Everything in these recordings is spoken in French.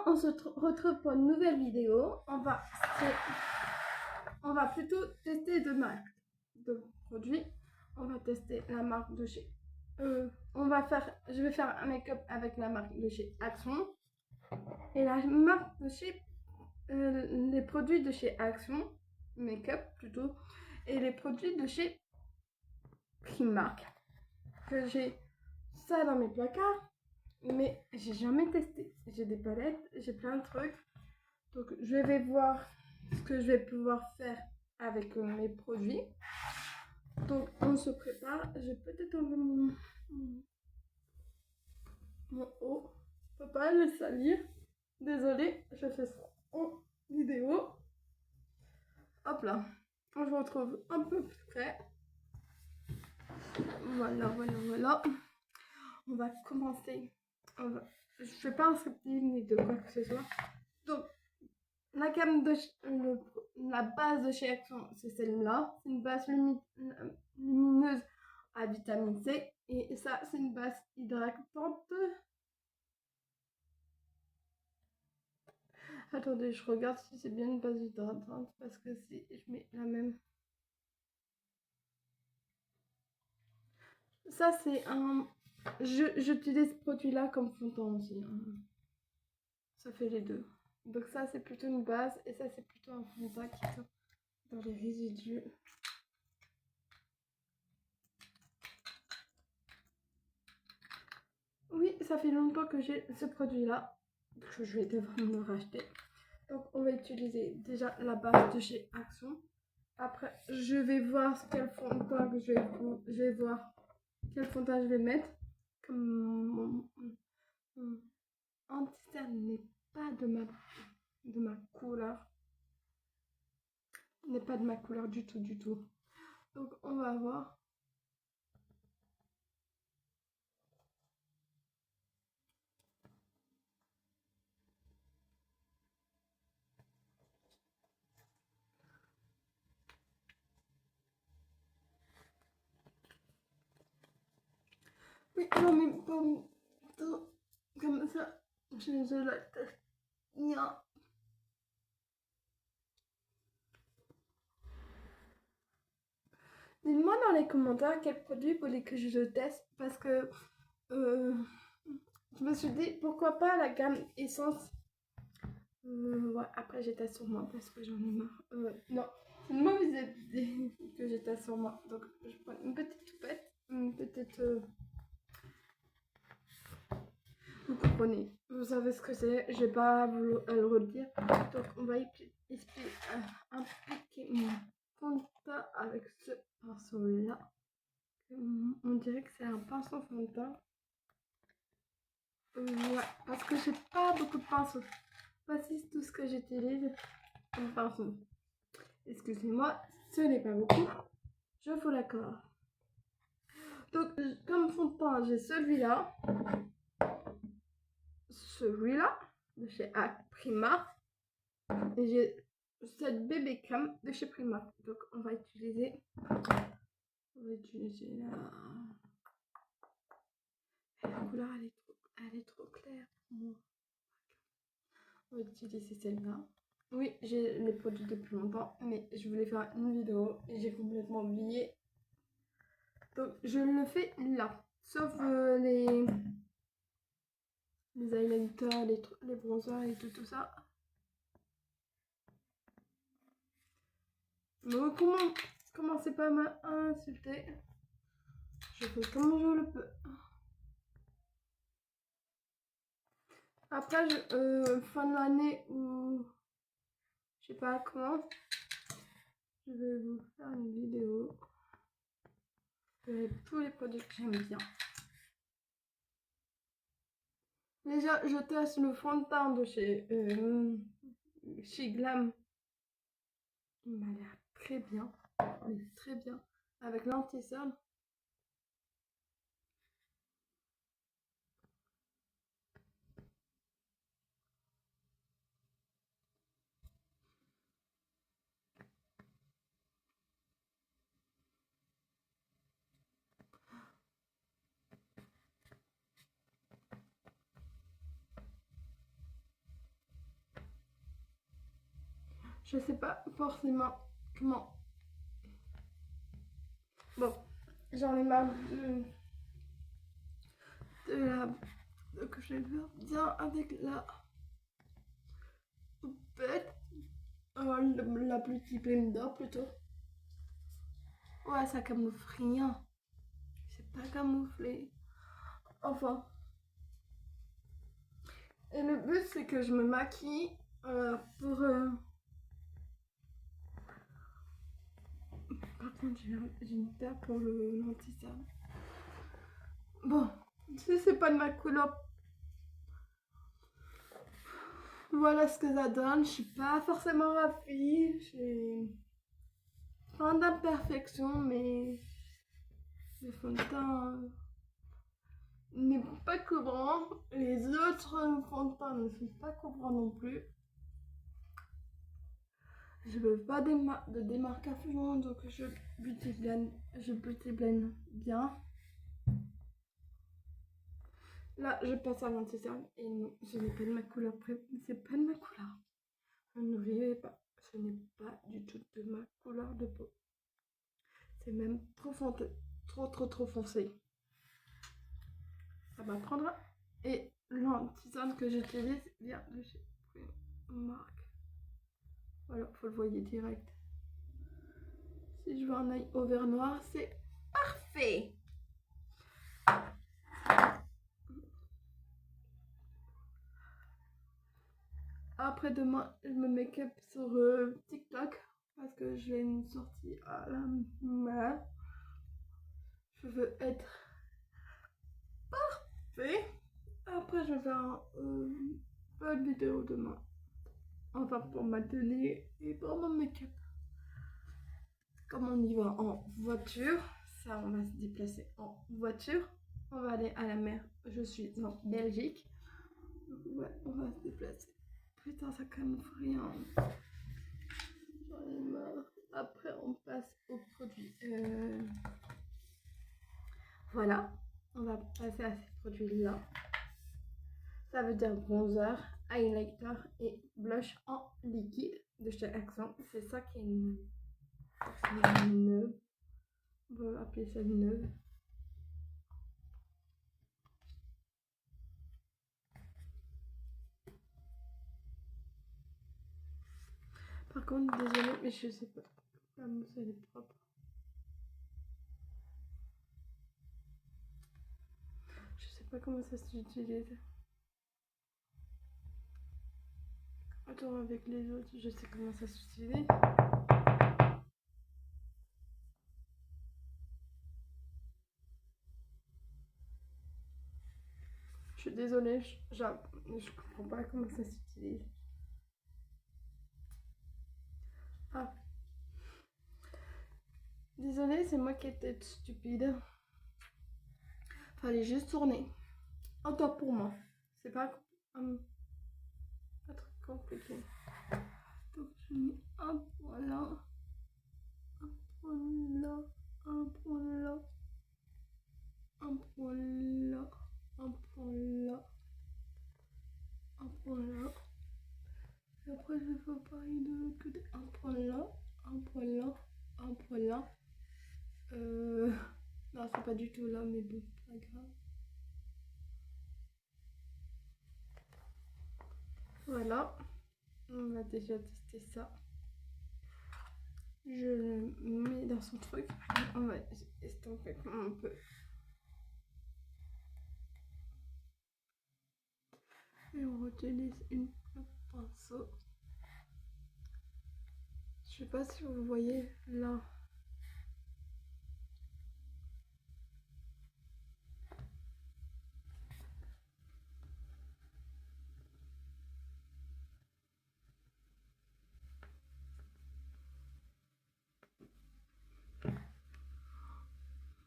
on se retrouve pour une nouvelle vidéo. On va plutôt tester deux marques de produits. On va tester la marque de chez... je vais faire un make-up avec la marque de chez Action. Et la marque de chez... les produits de chez Action, make-up plutôt. Et les produits de chez Primark. Que j'ai ça dans mes placards. Mais j'ai jamais testé. J'ai des palettes, j'ai plein de trucs. Donc je vais voir ce que je vais pouvoir faire avec mes produits. Donc on se prépare. Je vais peut-être enlever mon haut. Je peux pas le salir. Désolée, je fais ça en vidéo. Hop là. On se retrouve un peu plus près. Voilà. On va commencer. Je fais pas un scripting ni de quoi que ce soit. Donc la gamme la base de chez Action, c'est celle-là. C'est une base lumineuse à vitamine C. Et ça, c'est une base hydratante. Attendez, je regarde si c'est bien une base hydratante. Parce que si je mets la même... Ça, c'est un... J'utilise ce produit-là comme fond de teint aussi. Ça fait les deux. Donc ça, c'est plutôt une base. Et ça, c'est plutôt un fond de teint qui est dans les résidus. Oui, ça fait longtemps que j'ai ce produit-là, que je vais devoir me racheter. Donc, on va utiliser déjà la base de chez Action. Après, je vais voir quel fond de teint que je vais voir quel fond de teint je vais mettre. Comme mon anti-cerne n'est pas de ma couleur. N'est pas de ma couleur du tout. Donc, on va voir. Oui, non, mais pas comme ça. Je la teste. Dites-moi dans les commentaires quel produit vous voulez que je teste parce que je me suis dit pourquoi pas la gamme Essence. Ouais, après j'étais sur moi parce que j'en ai marre. Non, c'est une mauvaise idée que j'étais sur moi. Donc je prends une petite toupette, une petite... Vous comprenez, vous savez ce que c'est, je vais pas vous le redire. Donc on va expliquer un petit fond de teint avec ce pinceau là. On dirait que c'est un pinceau fond de teint. Ouais, parce que j'ai pas beaucoup de pinceaux. Voici tout ce que j'utilise comme pinceau. Excusez-moi, ce n'est pas beaucoup. Je vous l'accorde. Donc, comme fond de teint, j'ai celui-là. Celui-là, de chez Primark. Et j'ai cette bébé crème de chez Primark. Donc, on va utiliser la... La couleur, elle est trop claire pour moi. On va utiliser celle-là. Oui, j'ai les produits depuis longtemps, mais je voulais faire une vidéo et j'ai complètement oublié. Donc, je le fais là. Sauf les highlighters, les bronzers et tout ça. Mais commencez pas à insulter. Je fais comme je le peux. Après, fin de l'année ou je sais pas comment, je vais vous faire une vidéo de tous les produits que j'aime bien. Déjà, je teste le fond de teint de chez Glam. Il m'a l'air très bien. Mais très bien. Avec l'anti-cerne. Je sais pas forcément comment. Bon, j'en ai marre de la que je vais faire bien avec la poupette. La petite blender plutôt. Ouais, ça camoufle rien. C'est pas camouflé. Enfin. Et le but, c'est que je me maquille pour. Par contre, j'ai une paire pour le l'anti-cerne. Bon, si c'est pas de ma couleur, voilà ce que ça donne. Je suis pas forcément ravie. J'ai plein d'imperfections, mais le fond de teint n'est pas couvrant. Les autres fonds de teint ne sont pas couvrants non plus. Je veux pas de démarcation, donc je beauty blend bien. Là, je passe à l'anti-cerne et non, ce n'est pas de ma couleur c'est pas de ma couleur. Ne riez pas, ce n'est pas du tout de ma couleur de peau. C'est même trop foncé, trop foncé. Ça m'apprendra. Et l'anti-cerne que j'utilise vient de chez Primark. Voilà, faut le voyer direct. Si je veux un œil au vert noir, c'est parfait. Après demain, je me make-up sur TikTok parce que j'ai une sortie à la main. Je veux être parfait. Après, je vais faire une vidéo demain. Enfin, pour ma tenue et pour mon make-up. Comme on y va en voiture, ça, on va se déplacer en voiture. On va aller à la mer. Je suis en Belgique. Ouais, on va se déplacer. Putain, ça camoufle rien. J'en ai marre. Après, on passe aux produits. Voilà, on va passer à ces produits-là. Ça veut dire bronzer, highlighter et blush en liquide de chez Accent. C'est ça qui est une neuve. On va appeler ça une neuve. Par contre, désolée, mais je sais pas. La mousse, elle est propre. Je sais pas comment ça s'utilise. Attends, avec les autres, je sais comment ça s'utilise. Je suis désolée, je comprends pas comment ça s'utilise. Ah. Désolée, c'est moi qui étais stupide. Fallait juste tourner. Autant pour moi. C'est pas très compliqué. Donc je mets un point là, un point là, un point là, un point là, un point là, un point là. Et après je vais faire pareil de l'autre côté. Un point là, un point là, un point là. Non, c'est pas du tout là, mais bon, pas grave. Voilà, on va déjà tester ça. Je le mets dans son truc. On va estomper comme on peut. Et on utilise un pinceau. Je sais pas si vous voyez là.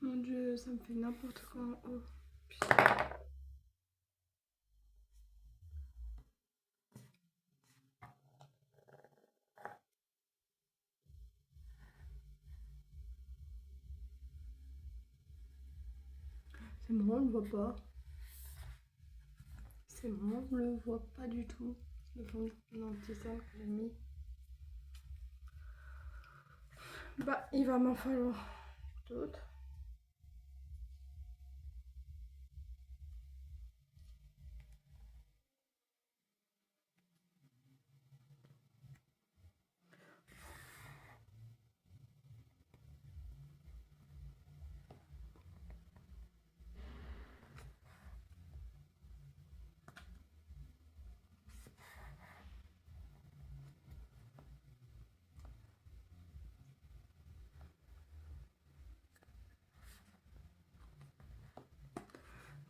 Mon Dieu, ça me fait n'importe quoi en haut. C'est marrant, on le voit pas. C'est marrant, on le voit pas du tout. Le fond d'anti-cerne que j'ai mis. Bah, il va m'en falloir d'autres.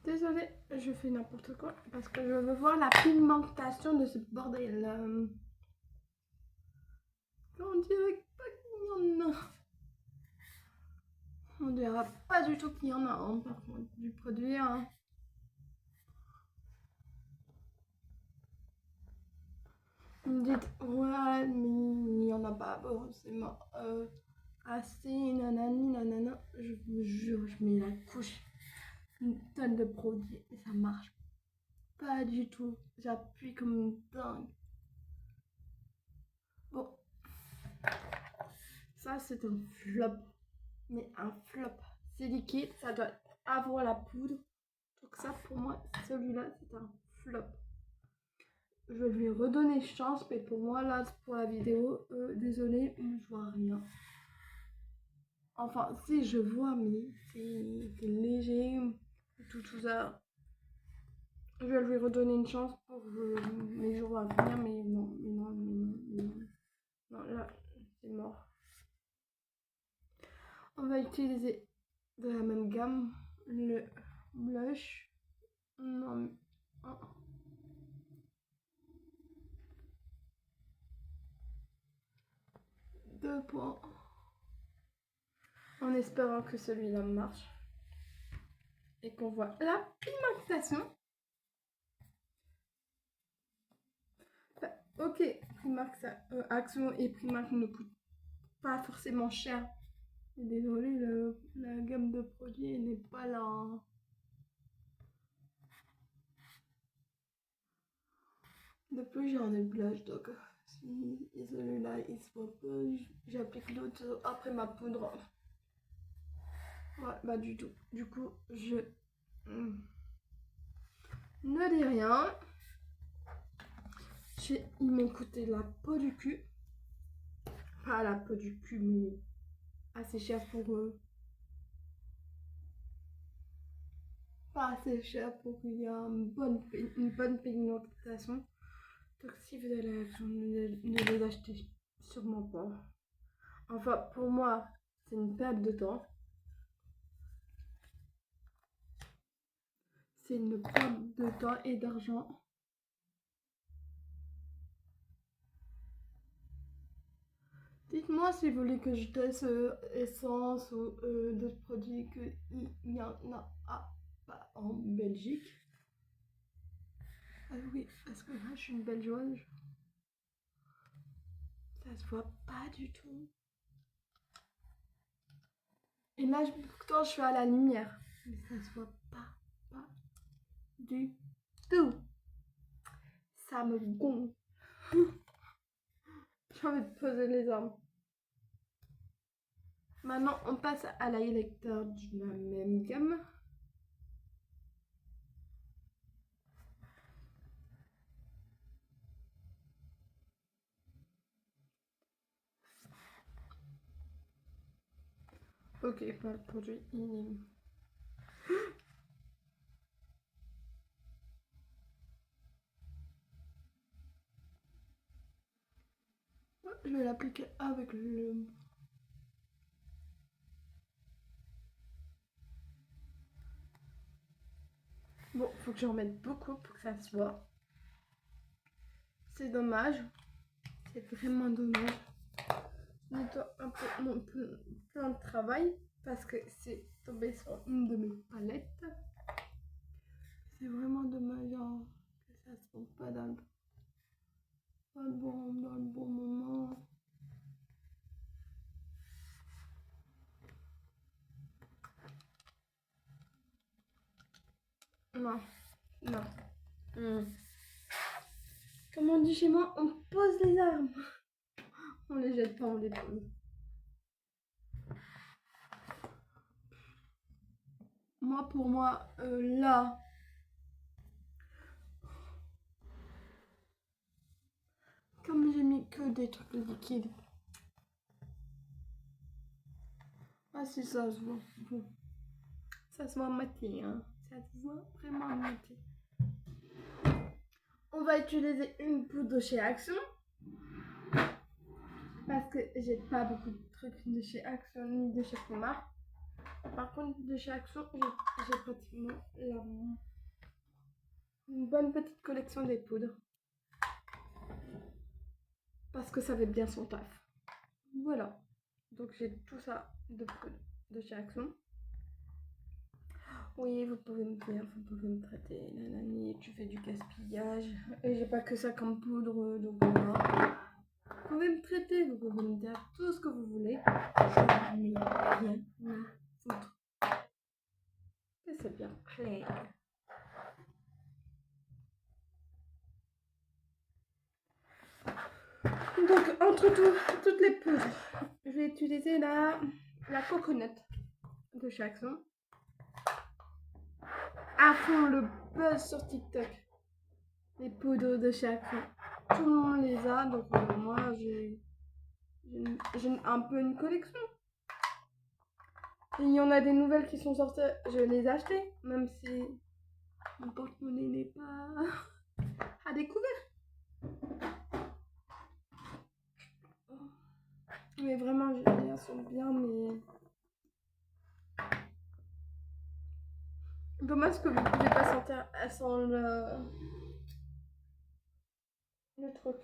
Désolée, je fais n'importe quoi parce que je veux voir la pigmentation de ce bordel. On dirait pas qu'il y en a. On dirait pas du tout qu'il y en a, hein, par contre, du produit. Hein. Vous me dites, ouais, mais il n'y en a pas forcément assez, nanani, nanana. Je vous jure, je mets la couche, une tonne de produits et ça marche pas du tout. J'appuie comme une dingue. Bon, ça c'est un flop, mais un flop. C'est liquide, ça doit avoir la poudre. Donc ça pour moi, celui-là c'est un flop. Je vais lui redonner chance, mais pour moi là, pour la vidéo, désolé, je vois rien. Enfin, si je vois, mais c'est léger, tout ça. Je vais lui redonner une chance pour les jours à venir, mais non, mais non, mais non, mais non. Non, là, c'est mort. On va utiliser de la même gamme, le blush. Non, oh. 2 points. En espérant que celui-là marche. Et qu'on voit la pigmentation. Bah, ok, Primark, ça, Action et Primark ne coûtent pas forcément cher. Désolée, la gamme de produits n'est pas là. Hein. De plus, j'en ai blush, donc si celui-là il se voit pas, j'applique l'autre après ma poudre. Ouais, bah du tout. Du coup, je ne dis rien. Ils m'ont coûté la peau du cul. Pas la peau du cul, mais assez cher pour eux. Pas assez cher pour qu'il y ait une bonne pigmentation. Donc si vous avez l'action, ne les achetez sûrement pas. Enfin, pour moi, c'est une perte de temps. C'est une perte de temps et d'argent. Dites-moi si vous voulez que je teste essence ou d'autres produits qu'il n'y en a pas en Belgique. Ah oui, parce que là, je suis une Belgeoise. Ça se voit pas du tout. Et là, pourtant, je suis à la lumière. Mais ça se voit pas du tout. Ça me gonfle. J'ai envie de poser les armes. Maintenant, on passe à l'highlighter de la même gamme. Ok, pas le produit. Je vais l'appliquer avec le... Bon, faut que j'en mette beaucoup pour que ça se voit. C'est dommage. C'est vraiment dommage. Je nettoie un peu mon plan de travail parce que c'est tombé sur une de mes palettes. C'est vraiment dommage hein, que ça se trouve pas dans le bon moment. Non, non. Comme on dit chez moi, on pose les armes. On les jette pas, on les pose. moi, pour moi, là, comme j'ai mis que des trucs liquides. Ah si, ça se voit. Bon. Ça se voit à moitié, hein. Ça se voit vraiment à moitié. On va utiliser une poudre de chez Action. Parce que j'ai pas beaucoup de trucs de chez Action ni de chez Primark. Par contre, de chez Action, j'ai pratiquement une bonne petite collection des poudres. Parce que ça fait bien son taf. Voilà. Donc j'ai tout ça de poudre de chez Action. Oui, vous pouvez me dire, vous pouvez me traiter, nanani, tu fais du gaspillage. Et j'ai pas que ça comme poudre, donc voilà. Vous pouvez me traiter, vous pouvez me dire tout ce que vous voulez. Je n'ai rien à foutre. Et c'est bien clair. Donc, entre toutes les poudres, je vais utiliser la coconut de chez Action. À fond le buzz sur TikTok. Les poudres de chez Action. Tout le monde les a, donc moi j'ai un peu une collection. Et il y en a des nouvelles qui sont sorties, je les ai achetées, même si mon porte-monnaie n'est pas à découvert. Mais vraiment, elles sont bien, mais dommage que vous ne pouvez pas sentir, elles sont le truc.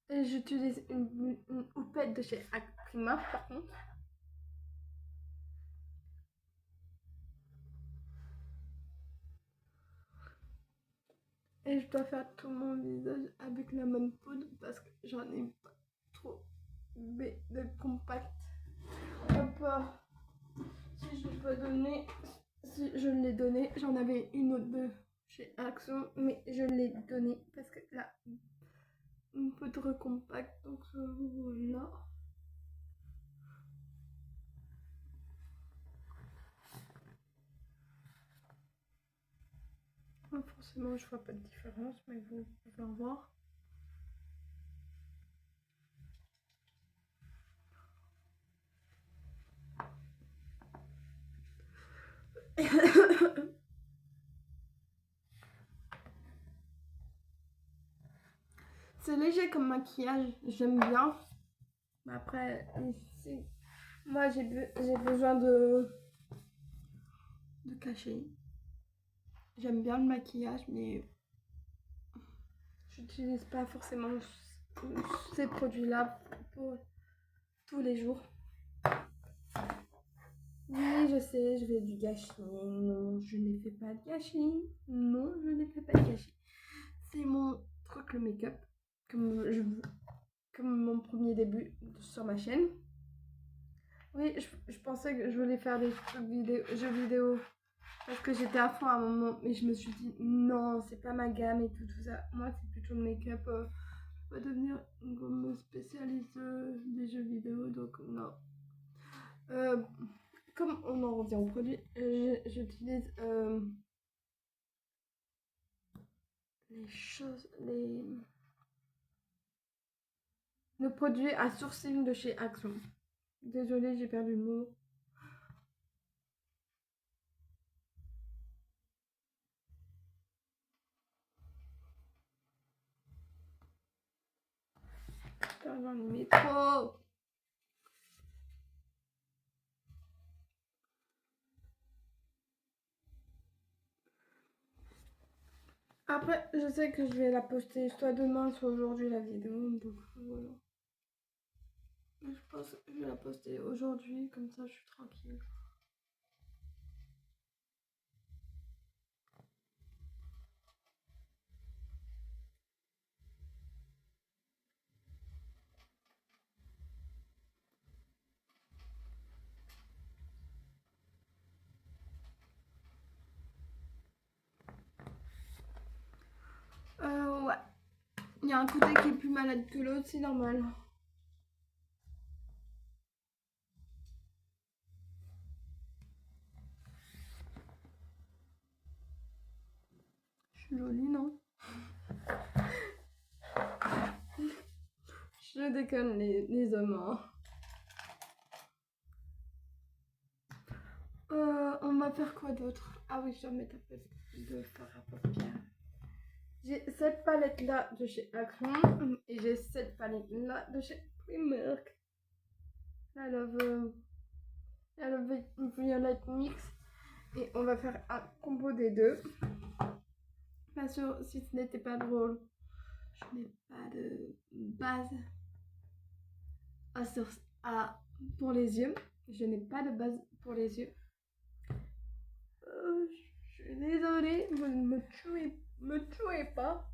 Et j'utilise une houppette de chez Primark par contre. Et je dois faire tout mon visage avec la même poudre parce que j'en ai pas trop de compact. Hop, si je peux donner, si je l'ai donné, j'en avais une autre de chez Action, mais je l'ai donnée parce que là, une poudre compacte, donc voilà. Forcément, je vois pas de différence, mais vous pouvez en voir. C'est léger comme maquillage, j'aime bien. Mais après, ici, moi j'ai besoin de cacher. J'aime bien le maquillage, mais j'utilise pas forcément ces produits-là pour tous les jours. Oui, je sais, je fais du gâchis. Non, je ne fais pas de gâchis. Non, je ne fais pas de gâchis. C'est mon truc, le make-up. Comme mon premier début sur ma chaîne. Oui, je pensais que je voulais faire des jeux vidéo parce que j'étais à fond à un moment, mais je me suis dit non, c'est pas ma gamme et tout ça. Moi, c'est plutôt le make-up. Je vais devenir une spécialiste des jeux vidéo, donc non. Comme on en revient au produit, j'utilise le produit à sourcils de chez Action. Désolée, j'ai perdu le mot. Dans le métro. Après, je sais que je vais la poster soit demain, soit aujourd'hui la vidéo, donc voilà. Je pense que je vais la poster aujourd'hui, comme ça je suis tranquille. Ouais. Il y a un côté qui est plus malade que l'autre, c'est normal. Joli, non? Je déconne les hommes. Hein. On va faire quoi d'autre? Ah oui, je dois mettre un peu de fard à paupières. J'ai cette palette là de chez Action et j'ai cette palette là de chez Primark. La Love Violette Mix. Et on va faire un combo des deux. Bien sûr, si ce n'était pas drôle, je n'ai pas de base pour les yeux. Je n'ai pas de base pour les yeux. Je suis désolée, vous ne me tuez pas.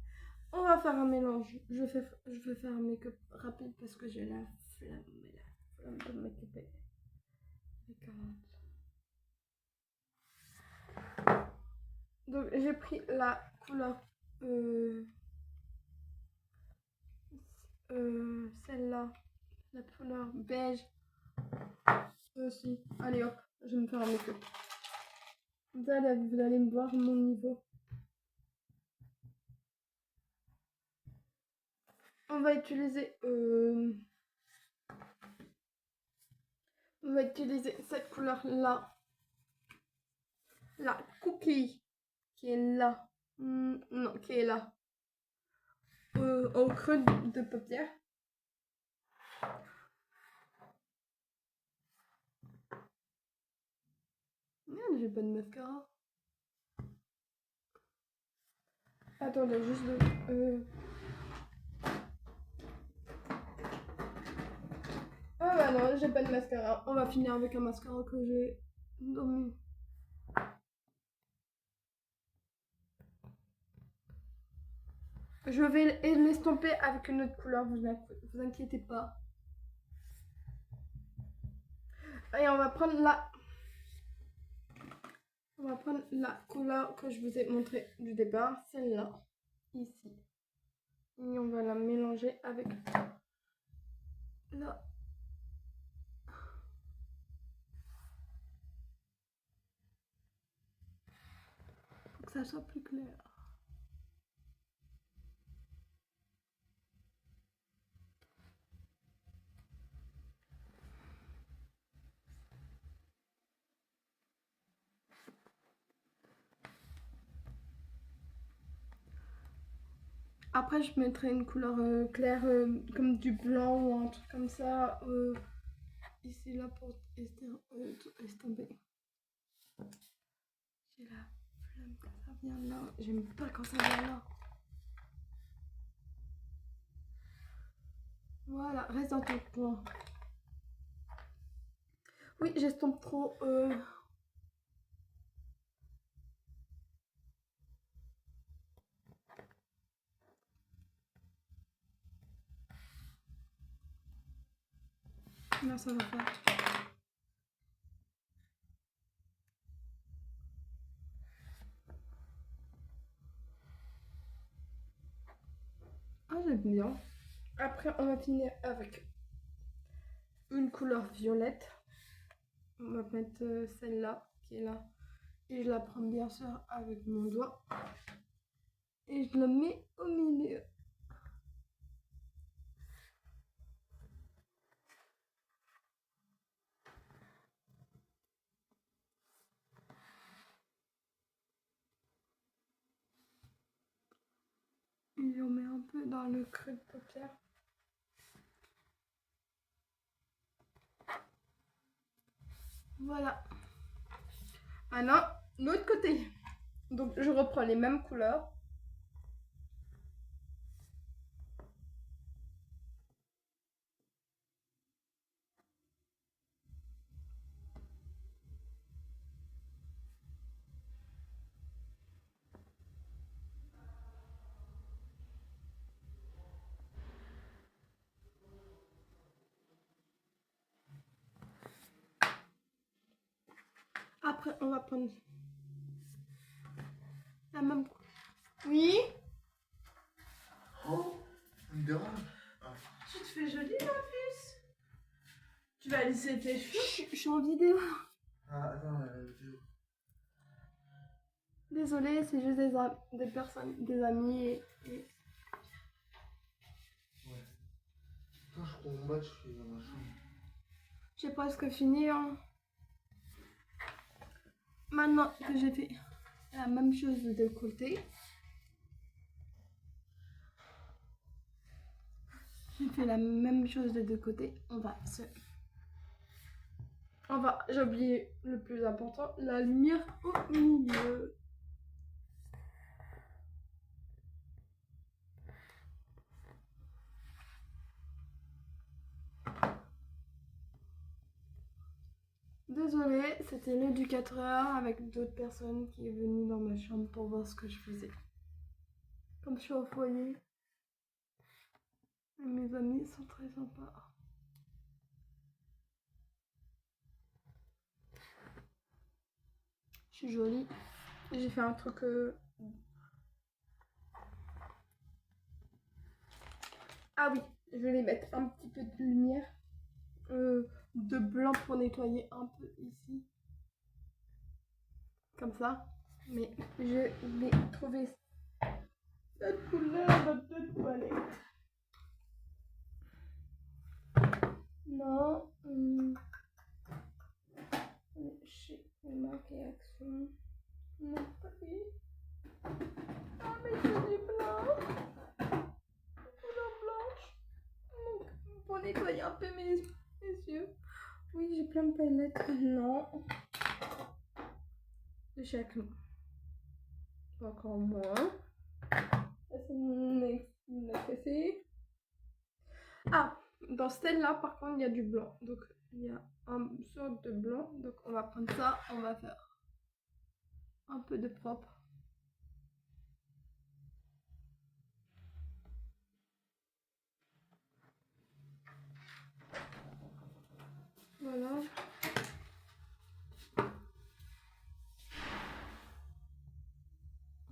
On va faire un mélange. Je vais faire un make-up rapide parce que j'ai la flemme de m'occuper. Donc j'ai pris la couleur celle-là, la couleur beige aussi. Allez hop, je vais me faire un make-up. Vous allez me voir mon niveau. On va utiliser cette couleur là, la cookie qui est là, non qui est là, au creux de paupière. Merde, j'ai pas de mascara. Attendez, juste de... Ah bah non, j'ai pas de mascara. On va finir avec un mascara que j'ai dormi. Je vais l'estomper avec une autre couleur, vous inquiétez pas. Et on va prendre la couleur que je vous ai montrée du départ, celle-là, ici. Et on va la mélanger avec là. Pour que ça soit plus clair. Après, je mettrai une couleur claire comme du blanc ou un truc comme ça ici là pour estomper. J'ai la flemme quand ça vient là. J'aime pas quand ça vient là. Voilà, reste dans ton coin. Oui, j'estompe trop. Là, ça va pas. Ah, j'aime bien. Après, on va finir avec une couleur violette. On va mettre celle-là qui est là. Et je la prends bien sûr avec mon doigt. Et je la mets au milieu. Et je mets un peu dans le creux de paupière. Voilà. Maintenant, l'autre côté. Donc, je reprends les mêmes couleurs. Après, on va prendre la même couleur. Oui. Oh, ça me dérange. Ah. Tu te fais jolie en plus. Tu vas lisser tes cheveux. Je suis en vidéo. Ah, attends, Désolée, c'est juste des personnes, des amis et... Ouais. Attends, je prends mon badge qui est dans ma chambre. J'ai presque fini. Hein. Maintenant que j'ai fait la même chose de côté, j'ai fait la même chose de deux côtés. J'ai oublié le plus important, la lumière au milieu. Désolée, c'était l'éducateur avec d'autres personnes qui est venu dans ma chambre pour voir ce que je faisais. Comme je suis au foyer, mes amis sont très sympas. Je suis jolie. J'ai fait un truc... Ah oui, je vais les mettre un petit peu de lumière. De blanc pour nettoyer un peu ici. Comme ça. Mais je vais trouver cette couleur dans cette toilette. Non. Chez Marc et Action. Non, pas lui. Ah, mais c'est du blanc. Couleur blanche. Donc, pour nettoyer un peu mes yeux. Oui, j'ai plein de palettes. Non. De chez Action. Encore moins. Ça, c'est mon ex. Ah, dans celle-là, par contre, il y a du blanc. Donc, il y a une sorte de blanc. Donc, on va prendre ça. On va faire un peu de propre. Voilà.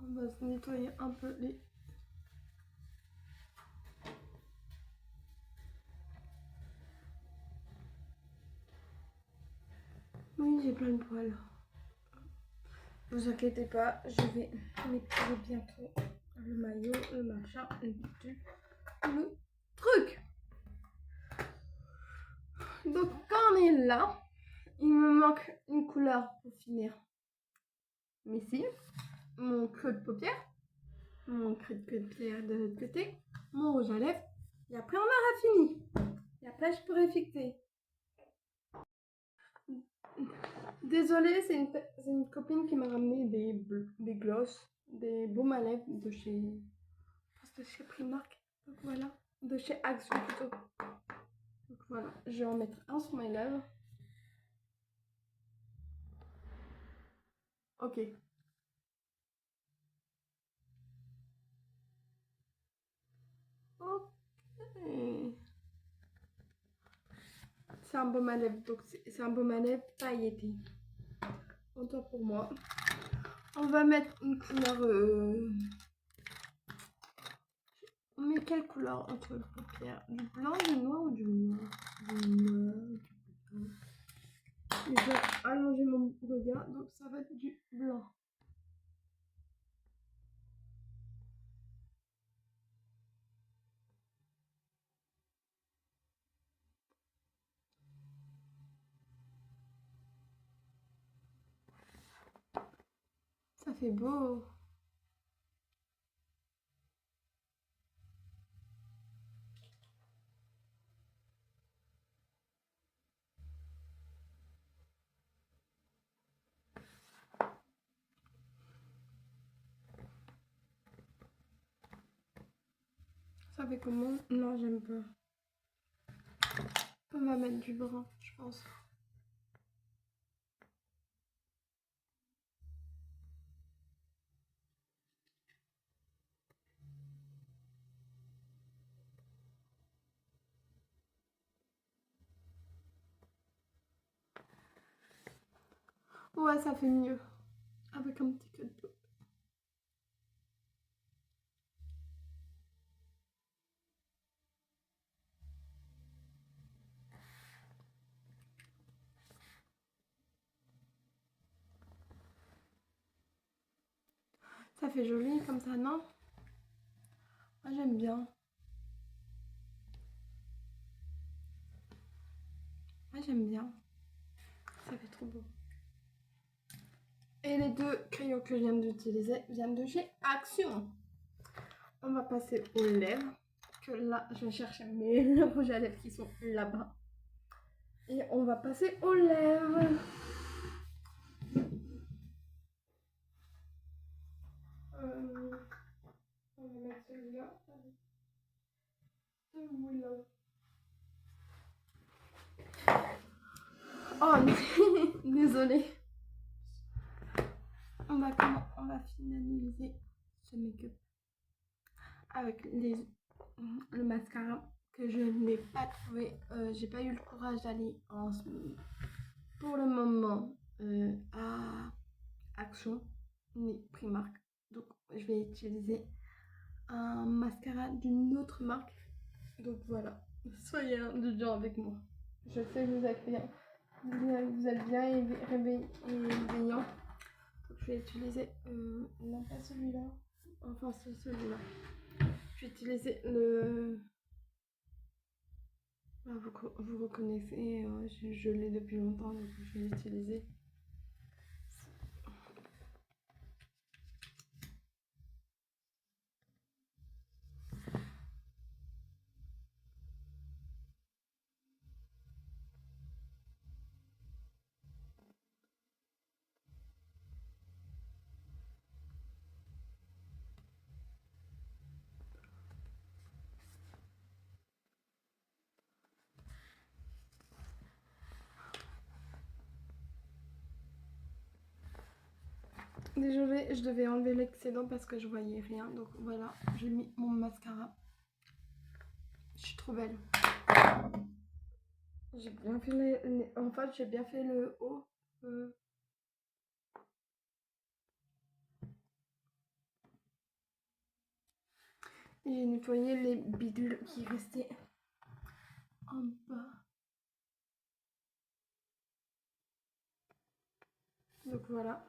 On va se nettoyer un peu les... Oui, j'ai plein de poils. Vous inquiétez pas, je vais nettoyer bientôt le maillot, le machin, le truc. Donc, quand on est là, il me manque une couleur pour finir mes cils, mon creux de paupière, mon creux de paupière de l'autre côté, mon rouge à lèvres, et après on aura fini. Et après je pourrai fixer. Désolée, c'est une copine qui m'a ramené des gloss, des baumes à lèvres de chez Primark. Donc voilà, de chez Action plutôt. Donc voilà, je vais en mettre un sur mes lèvres. Ok. Ok. C'est un baume à lèvres, donc c'est un baume à lèvres pailleté. Autant pour moi. On va mettre une couleur... Mais quelle couleur entre les paupières? Du blanc, du noir ou du noir? Du noir. Je vais allonger mon regard, donc ça va être du blanc. Ça fait beau. Ça fait comment? Non, j'aime pas. On va mettre du brun, je pense. Ouais, ça fait mieux. Avec un petit peu de bleu. Ça fait joli comme ça, non? Moi j'aime bien. Moi j'aime bien. Ça fait trop beau. Et les deux crayons que je viens d'utiliser viennent de chez Action. On va passer aux lèvres. Que là, je vais chercher mes rouges à lèvres qui sont là-bas. Et on va passer aux lèvres. On va mettre celui-là. Celui-là. Oh, désolée. On va finaliser ce make-up avec le mascara que je n'ai pas trouvé. J'ai pas eu le courage d'aller pour le moment à Action ni Primark. Donc je vais utiliser un mascara d'une autre marque. Donc voilà, soyez indulgents avec moi. Je sais que vous êtes bien, éveillant. Donc je vais utiliser, non pas celui-là, enfin c'est celui-là. Je vais utiliser le... Ah, vous reconnaissez, je l'ai depuis longtemps, donc je vais l'utiliser. Désolée, je devais enlever l'excédent parce que je voyais rien. Donc voilà, j'ai mis mon mascara. Je suis trop belle. J'ai bien fait en fait, j'ai bien fait le haut. J'ai nettoyé les bidules qui restaient en bas. Donc voilà.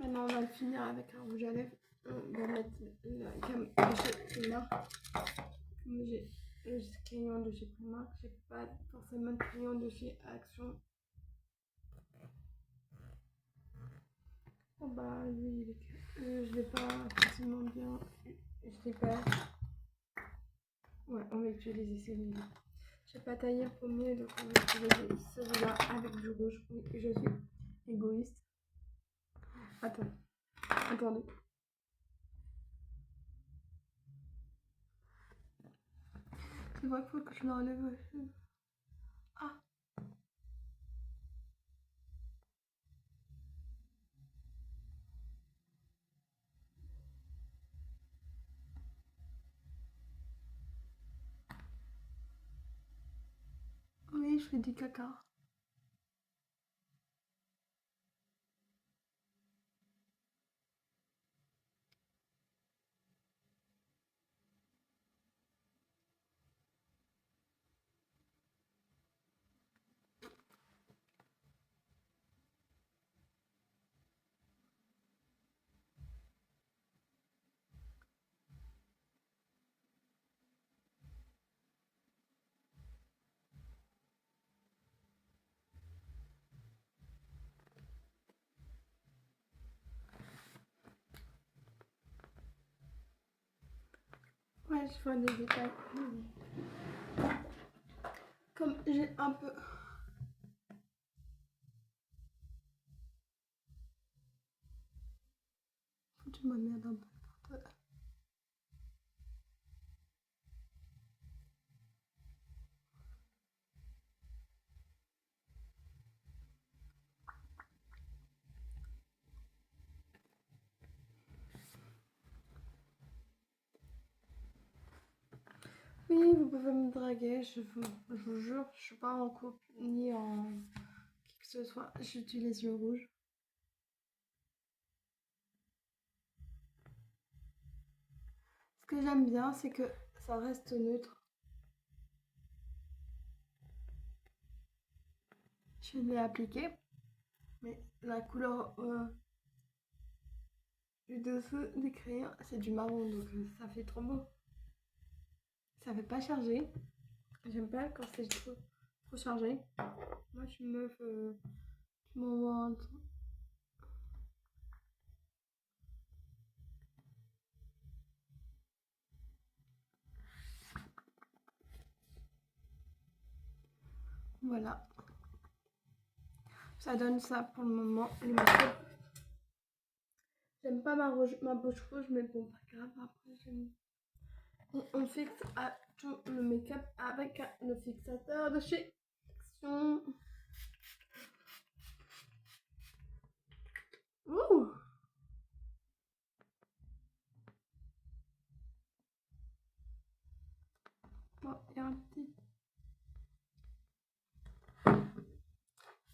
Maintenant, on va le finir avec un rouge à lèvres. On va mettre la gamme de chez Primark. Comme j'ai le crayon de chez Primark, j'ai pas forcément de crayon de chez Action. Oh bah lui, je l'ai pas forcément bien. Je l'ai pas. Ouais, on va utiliser celui-là. J'ai pas taillé le premier, donc on va utiliser celui-là avec du rouge. Oui, je suis égoïste. Attendez. C'est vrai qu'il faut que je l'enlève. Ah. Oui, je fais du caca. Ouais, je vois des détails. Comme j'ai un peu... Tu m'emmerdes un peu. Oui, vous pouvez me draguer, je vous jure, je suis pas en couple ni en qui que ce soit. J'utilise le rouge. Ce que j'aime bien, c'est que ça reste neutre. Je l'ai appliqué, mais la couleur du dessous des crayons, c'est du marron, donc ça fait trop beau. Ça fait pas charger. J'aime pas quand c'est trop chargé. Moi, je suis une meuf, je m'envoie un truc. Voilà. Ça donne ça pour le moment. Le make-up. J'aime pas ma bouche rouge, mais bon, pas grave. Après, j'aime. On fixe à tout le make-up avec le fixateur de chez Action. Ouh! Bon, il y a un petit.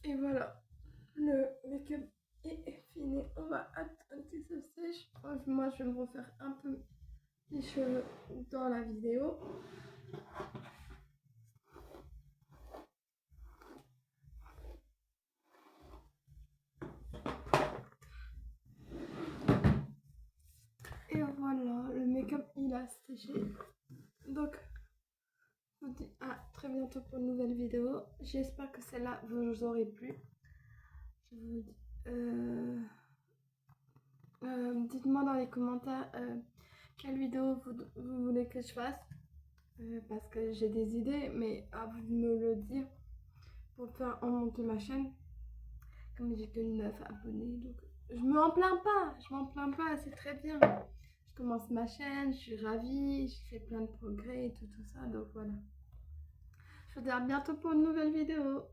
Et voilà. Le make-up est fini. On va attendre que ça sèche. Moi, je vais me refaire un peu les cheveux dans la vidéo. Et voilà, le make-up il a séché. Donc, je vous dis à très bientôt pour une nouvelle vidéo. J'espère que celle-là vous aurez plu. Je vous dis, dites-moi dans les commentaires quelle vidéo vous voulez que je fasse. Parce que j'ai des idées, mais à vous de me le dire pour faire en monter ma chaîne. Comme j'ai que 9 abonnés, donc je m'en plains pas, c'est très bien. Je commence ma chaîne, je suis ravie, je fais plein de progrès et tout ça, donc voilà. Je vous dis à bientôt pour une nouvelle vidéo.